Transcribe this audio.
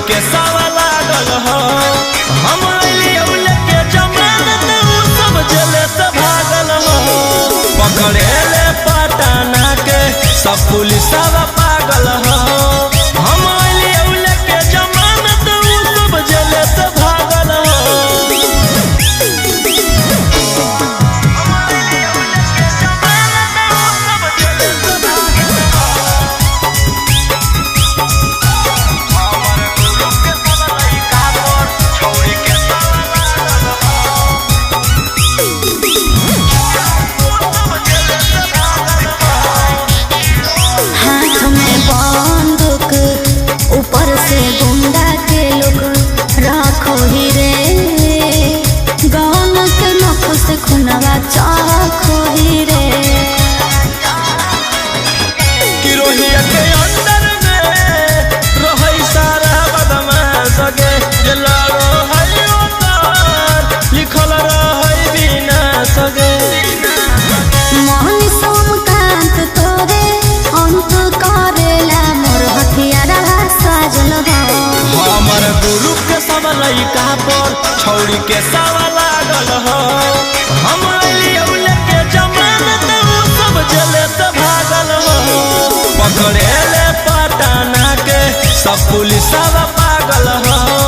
के सावा लागल हो। हम लेके जमानत उ सब जेले से भागल हो। पकड़े ले पटाना के सब पुलिसवा पागल हो। हम लेके जमानत उ सब जेले से भागल हो। लइका पर छौड़ी के सावा लागल हो। हम लेके जमानत उ सब जेले से भागल हो। पकड़े ले पटाना के सब पुलिसवा पागल हो।